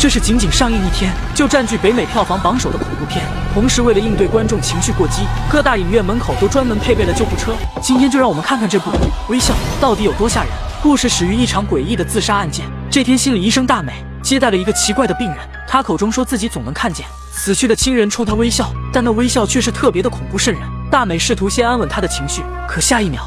这是仅仅上映一天就占据北美票房榜首的恐怖片。同时，为了应对观众情绪过激，各大影院门口都专门配备了救护车。今天就让我们看看这部《微笑》到底有多吓人。故事始于一场诡异的自杀案件。这天，心理医生大美接待了一个奇怪的病人，他口中说自己总能看见死去的亲人冲他微笑，但那微笑却是特别的恐怖瘆人。大美试图先安稳他的情绪，可下一秒，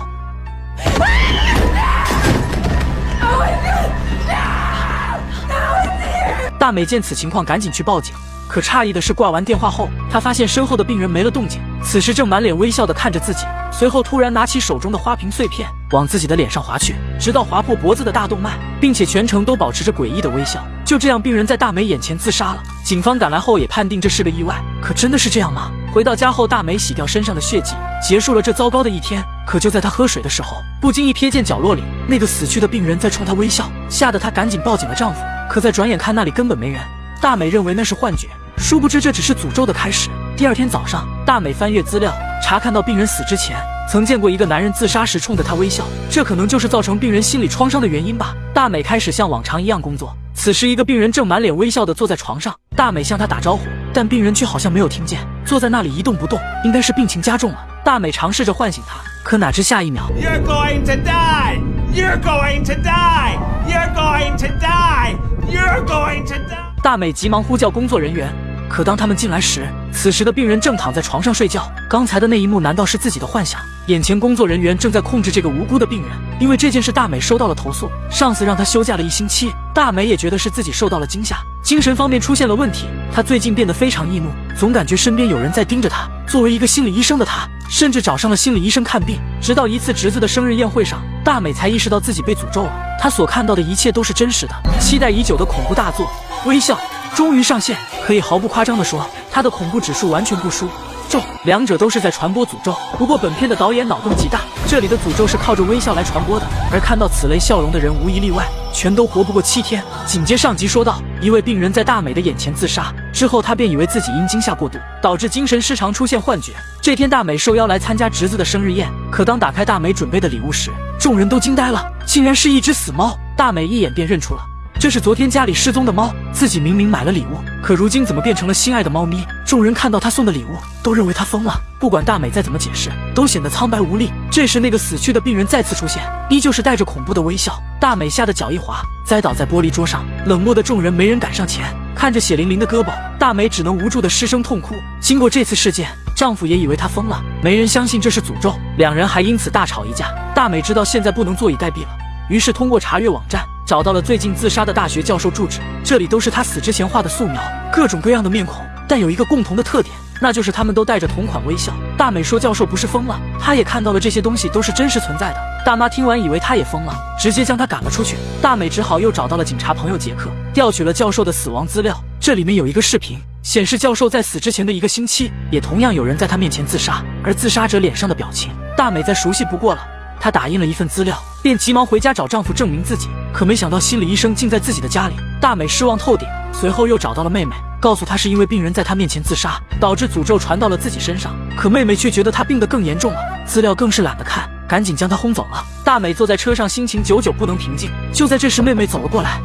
大美见此情况赶紧去报警。可诧异的是，挂完电话后，她发现身后的病人没了动静，此时正满脸微笑地看着自己，随后突然拿起手中的花瓶碎片往自己的脸上划去，直到划破脖子的大动脉，并且全程都保持着诡异的微笑。就这样，病人在大美眼前自杀了。警方赶来后也判定这是个意外，可真的是这样吗？回到家后，大美洗掉身上的血迹，结束了这糟糕的一天。可就在她喝水的时候，不经意瞥见角落里那个死去的病人在冲她微笑，吓得她赶紧报警了丈夫。可再转眼看，那里根本没人。大美认为那是幻觉，殊不知这只是诅咒的开始。第二天早上，大美翻阅资料，查看到病人死之前曾见过一个男人自杀时冲着她微笑，这可能就是造成病人心理创伤的原因吧。大美开始像往常一样工作，此时一个病人正满脸微笑地坐在床上，大美向他打招呼，但病人却好像没有听见，坐在那里一动不动，应该是病情加重了。大美尝试着唤醒他，可哪知下一秒 You're going to die! You're going to die! You're going to die! You're going to die! 大美急忙呼叫工作人员，可当他们进来时，此时的病人正躺在床上睡觉。刚才的那一幕难道是自己的幻想？眼前工作人员正在控制这个无辜的病人。因为这件事，大美收到了投诉，上司让她休假了1星期。大美也觉得是自己受到了惊吓，精神方面出现了问题。她最近变得非常易怒，总感觉身边有人在盯着她。作为一个心理医生的她，甚至找上了心理医生看病。直到一次侄子的生日宴会上，大美才意识到自己被诅咒了。她所看到的一切都是真实的。期待已久的恐怖大作《微笑》终于上线，可以毫不夸张地说，它的恐怖指数完全不输咒，两者都是在传播诅咒。不过本片的导演脑洞极大，这里的诅咒是靠着微笑来传播的，而看到此类笑容的人无一例外全都活不过7天。紧接上集说到，一位病人在大美的眼前自杀之后，他便以为自己因惊吓过度导致精神失常出现幻觉。这天大美受邀来参加侄子的生日宴，可当打开大美准备的礼物时，众人都惊呆了，竟然是一只死猫。大美一眼便认出了这是昨天家里失踪的猫，自己明明买了礼物，可如今怎么变成了心爱的猫咪？众人看到他送的礼物，都认为他疯了。不管大美再怎么解释，都显得苍白无力。这时那个死去的病人再次出现，依旧是带着恐怖的微笑。大美吓得脚一滑，栽倒在玻璃桌上。冷漠的众人没人敢上前，看着血淋淋的胳膊，大美只能无助的失声痛哭。经过这次事件，丈夫也以为她疯了，没人相信这是诅咒，两人还因此大吵一架。大美知道现在不能坐以待毙了，于是通过查阅网站找到了最近自杀的大学教授住址，这里都是他死之前画的素描，各种各样的面孔，但有一个共同的特点，那就是他们都带着同款微笑。大美说教授不是疯了，他也看到了这些东西都是真实存在的。大妈听完以为他也疯了，直接将他赶了出去。大美只好又找到了警察朋友杰克，调取了教授的死亡资料，这里面有一个视频显示教授在死之前的1个星期，也同样有人在他面前自杀，而自杀者脸上的表情，大美再熟悉不过了。她打印了一份资料，便急忙回家找丈夫证明自己，可没想到心理医生竟在自己的家里。大美失望透顶，随后又找到了妹妹，告诉她是因为病人在她面前自杀，导致诅咒传到了自己身上。可妹妹却觉得她病得更严重了，资料更是懒得看，赶紧将她轰走了。大美坐在车上，心情久久不能平静。就在这时，妹妹走了过来，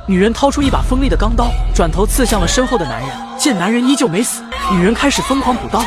女人掏出一把锋利的钢刀，转头刺向了身后的男人。见男人依旧没死，女人开始疯狂补刀。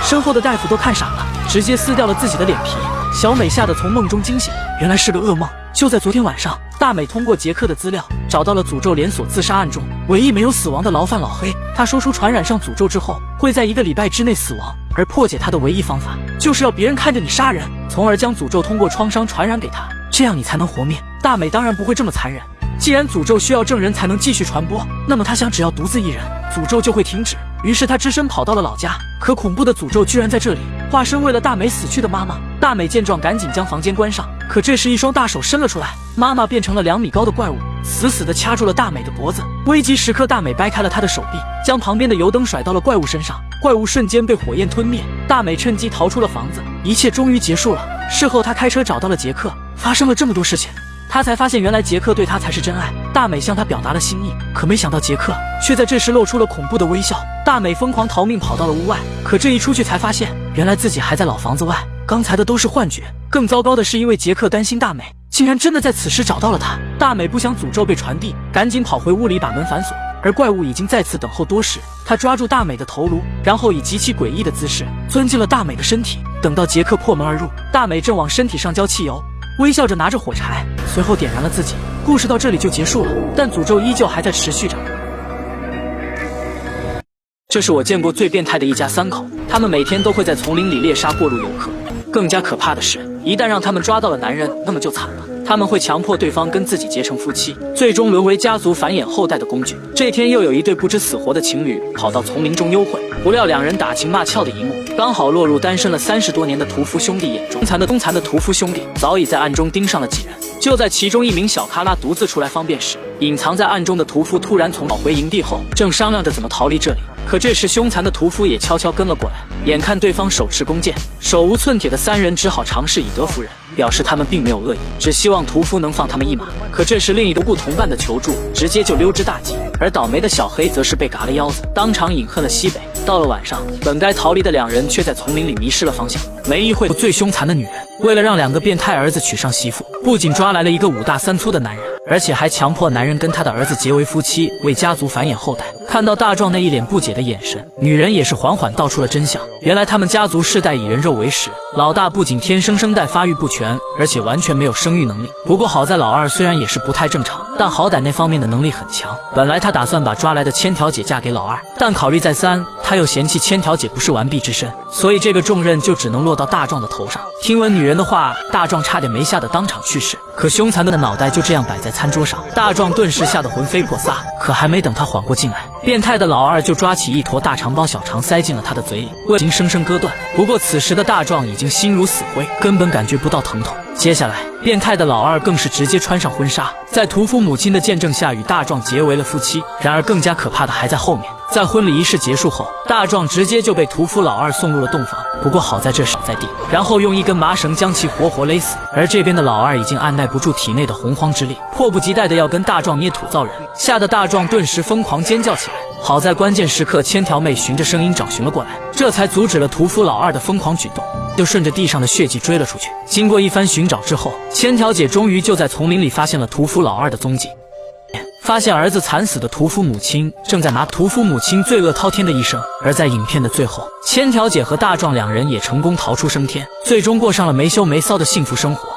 身后的大夫都看傻了，直接撕掉了自己的脸皮。小美吓得从梦中惊醒，原来是个噩梦。就在昨天晚上，大美通过杰克的资料找到了诅咒连锁自杀案中唯一没有死亡的牢犯老黑。他说出传染上诅咒之后会在1个礼拜之内死亡，而破解他的唯一方法就是要别人看着你杀人，从而将诅咒通过创伤传染给他，这样你才能活命。大美当然不会这么残忍，既然诅咒需要证人才能继续传播，那么他想只要独自一人，诅咒就会停止。于是他只身跑到了老家，可恐怖的诅咒居然在这里化身为了大美死去的妈妈。大美见状赶紧将房间关上，可这时一双大手伸了出来，妈妈变成了2米高的怪物，死死地掐住了大美的脖子。危急时刻，大美掰开了她的手臂，将旁边的油灯甩到了怪物身上，怪物瞬间被火焰吞灭。大美趁机逃出了房子，一切终于结束了。事后她开车找到了杰克，发生了这么多事情，她才发现原来杰克对她才是真爱。大美向她表达了心意，可没想到杰克却在这时露出了恐怖的微笑。大美疯狂逃命跑到了屋外，可这一出去才发现，原来自己还在老房子外，刚才的都是幻觉。更糟糕的是，因为杰克担心大美，竟然真的在此时找到了她。大美不想诅咒被传递，赶紧跑回屋里把门反锁。而怪物已经在此等候多时，他抓住大美的头颅，然后以极其诡异的姿势钻进了大美的身体。等到杰克破门而入，大美正往身体上浇汽油，微笑着拿着火柴，随后点燃了自己。故事到这里就结束了，但诅咒依旧还在持续着。这是我见过最变态的一家三口，他们每天都会在丛林里猎杀过路游客。更加可怕的是，一旦让他们抓到了男人，那么就惨了。他们会强迫对方跟自己结成夫妻，最终沦为家族繁衍后代的工具。这天又有一对不知死活的情侣跑到丛林中幽会，不料两人打情骂俏的一幕，刚好落入单身了30多年的屠夫兄弟眼中。凶残的屠夫兄弟早已在暗中盯上了几人。就在其中一名小喀拉独自出来方便时，隐藏在暗中的屠夫突然跑回营地后，正商量着怎么逃离这里。可这时凶残的屠夫也悄悄跟了过来，眼看对方手持弓箭，手无寸铁的三人只好尝试以德服人，表示他们并没有恶意，只希望屠夫能放他们一马。可这时另一个不顾同伴的求助，直接就溜之大吉。而倒霉的小黑则是被嘎了腰子，当场饮恨了西北。到了晚上，本该逃离的两人却在丛林里迷失了方向。没一会，最凶残的女人为了让两个变态儿子娶上媳妇，不仅抓来了一个5大3粗的男人，而且还强迫男人跟他的儿子结为夫妻，为家族繁衍后代。看到大壮那一脸不解的眼神，女人也是缓缓道出了真相。原来他们家族世代以人肉为食，老大不仅天生声带发育不全，而且完全没有生育能力。不过好在老二虽然也是不太正常，但好歹那方面的能力很强。本来他打算把抓来的千条姐嫁给老二，但考虑再三，他又嫌弃千条姐不是完璧之身，所以这个重任就只能落到大壮的头上。听闻女人的话，大壮差点没吓得当场去世。可凶残的脑袋就这样摆在餐桌上，大壮顿时吓得魂飞魄散。可还没等他缓过劲来，变态的老二就抓起一坨大肠包小肠塞进了他的嘴里，未经生生割断。不过此时的大壮已经心如死灰，根本感觉不到疼痛。接下来，变态的老二更是直接穿上婚纱，在屠夫母亲的见证下与大壮结为了夫妻。然而更加可怕的还在后面。在婚礼仪式结束后，大壮直接就被屠夫老二送入了洞房。不过好在这时在地，然后用一根麻绳将其活活勒死。而这边的老二已经按耐不住体内的洪荒之力，迫不及待的要跟大壮捏土造人，吓得大壮顿时疯狂尖叫起来。好在关键时刻，千条妹循着声音找寻了过来，这才阻止了屠夫老二的疯狂举动，就顺着地上的血迹追了出去。经过一番寻找之后，千条姐终于就在丛林里发现了屠夫老二的踪迹。发现儿子惨死的屠夫母亲正在拿屠夫母亲罪恶滔天的一生。而在影片的最后，千条姐和大壮两人也成功逃出升天，最终过上了没羞没臊的幸福生活。